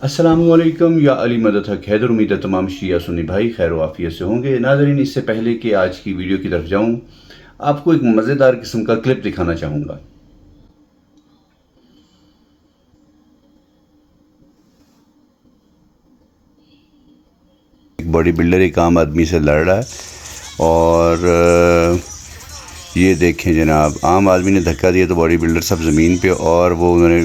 السلام علیکم، یا علی مدد حق حیدر. امید ہے تمام شیعہ سنی بھائی خیر و عافیت سے ہوں گے. ناظرین، اس سے پہلے کہ آج کی ویڈیو کی طرف جاؤں، آپ کو ایک مزیدار قسم کا کلپ دکھانا چاہوں گا. ایک باڈی بلڈر ایک عام آدمی سے لڑ رہا ہے اور یہ دیکھیں جناب، عام آدمی نے دھکا دیا تو باڈی بلڈر سب زمین پہ، اور وہ انہوں نے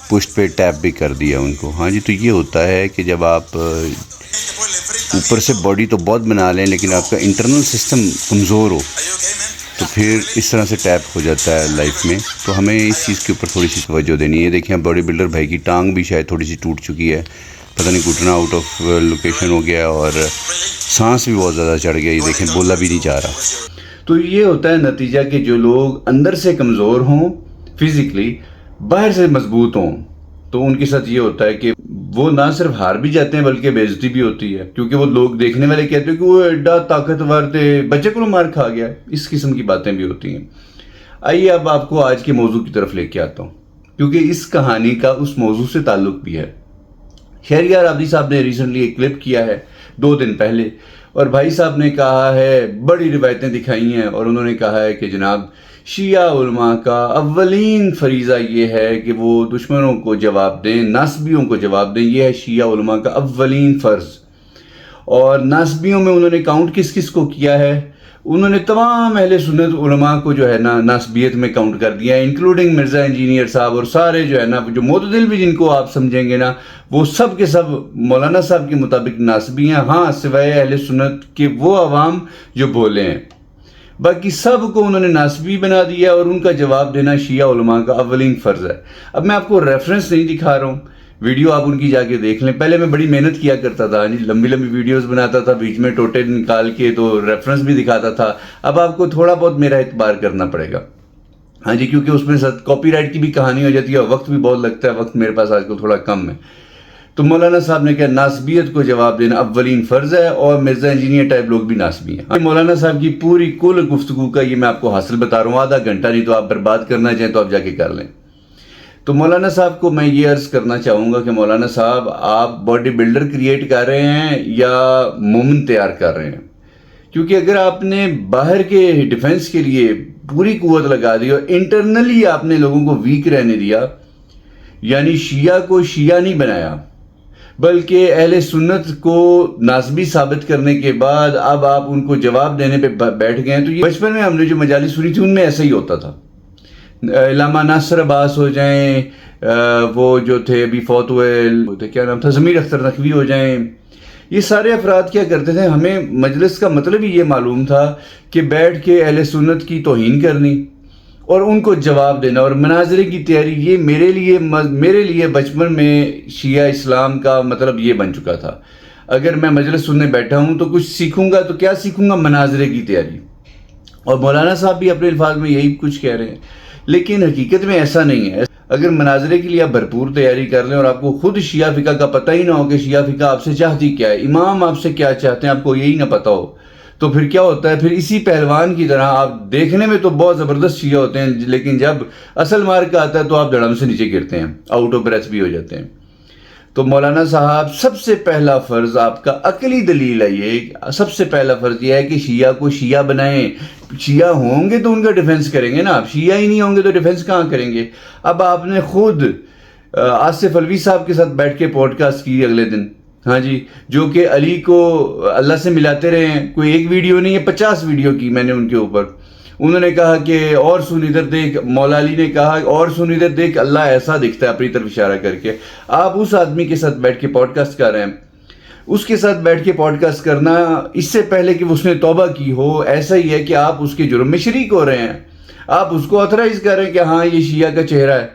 پشت پہ ٹیپ بھی کر دیا ان کو. ہاں جی، تو یہ ہوتا ہے کہ جب آپ اوپر سے باڈی تو بہت بنا لیں لیکن آپ کا انٹرنل سسٹم کمزور ہو تو پھر اس طرح سے ٹیپ ہو جاتا ہے لائف میں. تو ہمیں اس چیز کے اوپر تھوڑی سی توجہ دینی ہے. دیکھیں باڈی بلڈر بھائی کی ٹانگ بھی شاید تھوڑی سی ٹوٹ چکی ہے، پتہ نہیں گھٹنا آؤٹ آف لوکیشن ہو گیا اور سانس بھی بہت زیادہ چڑھ گیا. یہ دیکھیں بولا بھی نہیں چاہ رہا. تو یہ ہوتا ہے نتیجہ کہ جو لوگ اندر سے کمزور ہوں فزیکلی، باہر سے مضبوط ہوں، تو ان کے ساتھ یہ ہوتا ہے کہ وہ نہ صرف ہار بھی جاتے ہیں بلکہ بے عزتی بھی ہوتی ہے، کیونکہ وہ لوگ دیکھنے والے کہتے ہیں کہ وہ ایڈا طاقتور تھے، بچے کو مار کھا گیا. اس قسم کی باتیں بھی ہوتی ہیں. آئیے اب آپ کو آج کے موضوع کی طرف لے کے آتا ہوں، کیونکہ اس کہانی کا اس موضوع سے تعلق بھی ہے. شہریار عابدی صاحب نے ریسنٹلی ایک کلپ کیا ہے 2 دن پہلے، اور بھائی صاحب نے کہا ہے، بڑی روایتیں دکھائی ہیں، اور انہوں نے کہا ہے کہ جناب شیعہ علماء کا اولین فریضہ یہ ہے کہ وہ دشمنوں کو جواب دیں، ناصبیوں کو جواب دیں. یہ ہے شیعہ علماء کا اولین فرض. اور ناصبیوں میں انہوں نے کاؤنٹ کس کس کو کیا ہے؟ انہوں نے تمام اہل سنت علماء کو جو ہے نا ناصبیت میں کاؤنٹ کر دیا ہے، انکلوڈنگ مرزا انجینئر صاحب اور سارے جو ہے نا جو معتدل بھی جن کو آپ سمجھیں گے نا، وہ سب کے سب مولانا صاحب کے مطابق ناصبی ہیں. ہاں، سوائے اہل سنت کے وہ عوام جو بولے ہیں، باقی سب کو انہوں نے ناصبی بنا دیا، اور ان کا جواب دینا شیعہ علماء کا اولین فرض ہے. اب میں آپ کو ریفرنس نہیں دکھا رہا ہوں، ویڈیو آپ ان کی جا کے دیکھ لیں. پہلے میں بڑی محنت کیا کرتا تھا، لمبی لمبی ویڈیوز بناتا تھا، بیچ میں ٹوٹے نکال کے تو ریفرنس بھی دکھاتا تھا. اب آپ کو تھوڑا بہت میرا اعتبار کرنا پڑے گا. ہاں جی، کیونکہ اس میں کاپی رائٹ کی بھی کہانی ہو جاتی ہے اور وقت بھی بہت لگتا ہے. وقت میرے پاس آج کل تھوڑا کم ہے. تو مولانا صاحب نے کہا ناصبیت کو جواب دینا اولین فرض ہے، اور مرزا انجینئر ٹائپ لوگ بھی ناصبی ہیں. مولانا صاحب کی پوری کل گفتگو کا یہ میں آپ کو حاصل بتا رہا ہوں، آدھا گھنٹہ، نہیں تو آپ برباد کرنا چاہیں تو آپ جا کے کر لیں. تو مولانا صاحب کو میں یہ عرض کرنا چاہوں گا کہ مولانا صاحب، آپ باڈی بلڈر کریٹ کر رہے ہیں یا مومن تیار کر رہے ہیں؟ کیونکہ اگر آپ نے باہر کے ڈیفنس کے لیے پوری قوت لگا دی اور انٹرنلی آپ نے لوگوں کو ویک رہنے دیا، یعنی شیعہ کو شیعہ نہیں بنایا بلکہ اہل سنت کو ناصبی ثابت کرنے کے بعد اب آپ ان کو جواب دینے پہ بیٹھ گئے ہیں. تو یہ بچپن میں ہم نے جو مجالس سنی تھی ان میں ایسا ہی ہوتا تھا. علامہ ناصر عباس ہو جائیں، وہ جو تھے ابھی فوت ہوئے، کیا نام تھا، ضمیر اختر نقوی ہو جائیں، یہ سارے افراد کیا کرتے تھے، ہمیں مجلس کا مطلب ہی یہ معلوم تھا کہ بیٹھ کے اہل سنت کی توہین کرنی اور ان کو جواب دینا اور مناظرے کی تیاری. یہ میرے لیے بچپن میں شیعہ اسلام کا مطلب یہ بن چکا تھا. اگر میں مجلس سننے بیٹھا ہوں تو کچھ سیکھوں گا، تو کیا سیکھوں گا؟ مناظرے کی تیاری. اور مولانا صاحب بھی اپنے الفاظ میں یہی کچھ کہہ رہے ہیں، لیکن حقیقت میں ایسا نہیں ہے. اگر مناظرے کے لیے آپ بھرپور تیاری کر لیں اور آپ کو خود شیعہ فقہ کا پتہ ہی نہ ہو کہ شیعہ فقہ آپ سے چاہتی کیا ہے، امام آپ سے کیا چاہتے ہیں، آپ کو یہی نہ پتہ ہو، تو پھر کیا ہوتا ہے؟ پھر اسی پہلوان کی طرح آپ دیکھنے میں تو بہت زبردست شیعہ ہوتے ہیں، لیکن جب اصل مار کا آتا ہے تو آپ دھڑم سے نیچے گرتے ہیں، آؤٹ آف بریتھ بھی ہو جاتے ہیں. تو مولانا صاحب، سب سے پہلا فرض آپ کا عقلی دلیل ہے، یہ سب سے پہلا فرض یہ ہے کہ شیعہ کو شیعہ بنائیں. شیعہ ہوں گے تو ان کا ڈیفنس کریں گے نا، آپ شیعہ ہی نہیں ہوں گے تو ڈیفنس کہاں کریں گے؟ اب آپ نے خود آصف الوی صاحب کے ساتھ بیٹھ کے پوڈ کاسٹ کی اگلے دن، ہاں جی، جو کہ علی کو اللہ سے ملاتے رہے ہیں. کوئی ایک ویڈیو نہیں ہے، 50 ویڈیو کی میں نے ان کے اوپر. انہوں نے کہا کہ اور سن ادھر دیکھ، مولا علی نے کہا اور سن ادھر دیکھ، اللہ ایسا دکھتا ہے اپنی طرف اشارہ کر کے. آپ اس آدمی کے ساتھ بیٹھ کے پوڈ کاسٹ کر رہے ہیں. اس کے ساتھ بیٹھ کے پوڈ کاسٹ کرنا اس سے پہلے کہ اس نے توبہ کی ہو، ایسا ہی ہے کہ آپ اس کے جرم میں شریک ہو رہے ہیں. آپ اس کو اتھرائز کر رہے ہیں کہ ہاں یہ شیعہ کا چہرہ ہے.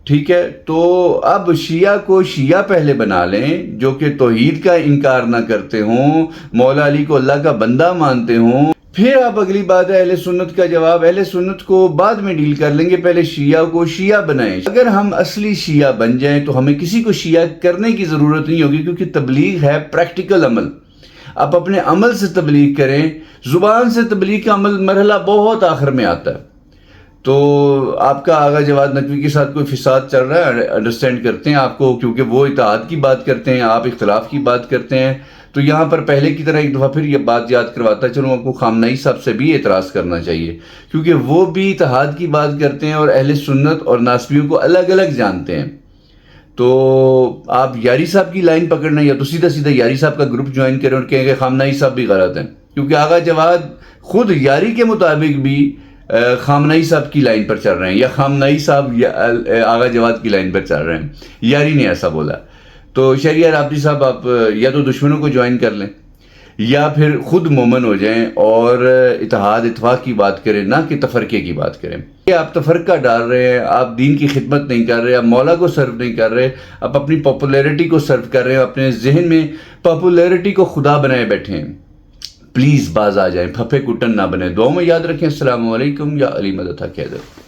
ٹھیک ہے، تو اب شیعہ کو شیعہ پہلے بنا لیں جو کہ توحید کا انکار نہ کرتے ہوں، مولا علی کو اللہ کا بندہ مانتے ہوں. پھر آپ اگلی بات ہے اہل سنت کا جواب. اہل سنت کو بعد میں ڈیل کر لیں گے، پہلے شیعہ کو شیعہ بنائیں. اگر ہم اصلی شیعہ بن جائیں تو ہمیں کسی کو شیعہ کرنے کی ضرورت نہیں ہوگی، کیونکہ تبلیغ ہے پریکٹیکل عمل. آپ اپنے عمل سے تبلیغ کریں. زبان سے تبلیغ کا عمل مرحلہ بہت آخر میں آتا ہے. تو آپ کا آغا جواد نقوی کے ساتھ کوئی فساد چل رہا ہے، انڈرسٹینڈ کرتے ہیں آپ کو، کیونکہ وہ اتحاد کی بات کرتے ہیں، آپ اختلاف کی بات کرتے ہیں. تو یہاں پر پہلے کی طرح ایک دفعہ پھر یہ بات یاد کرواتا چلوں آپ کو، خامنہئی صاحب سے بھی اعتراض کرنا چاہیے، کیونکہ وہ بھی اتحاد کی بات کرتے ہیں اور اہل سنت اور ناصبیوں کو الگ الگ جانتے ہیں. تو آپ یاری صاحب کی لائن پکڑنا یا تو سیدھا سیدھا یاری صاحب کا گروپ جوائن کریں اور کہیں کہ خامنہئی صاحب بھی غلط ہیں، کیونکہ آغا جواد خود یاری کے مطابق بھی خامنہئی صاحب کی لائن پر چل رہے ہیں، یا خامنہئی صاحب آغا جواد کی لائن پر چل رہے ہیں. یاری نے ایسا بولا. تو شہریار رابطی صاحب آپ یا تو دشمنوں کو جوائن کر لیں یا پھر خود مومن ہو جائیں اور اتحاد اتفاق کی بات کریں، نہ کہ تفرقے کی بات کریں. کہ آپ تفرقہ ڈال رہے ہیں، آپ دین کی خدمت نہیں کر رہے، آپ مولا کو سرو نہیں کر رہے، آپ اپنی پاپولیرٹی کو سرو کر رہے ہیں، اپنے ذہن میں پاپولیرٹی کو خدا بنائے بیٹھے ہیں. پلیز باز آ جائیں، پھپھے کٹن نہ بنیں. دعاؤں میں یاد رکھیں. السلام علیکم. یا علی مدد حق حیدر.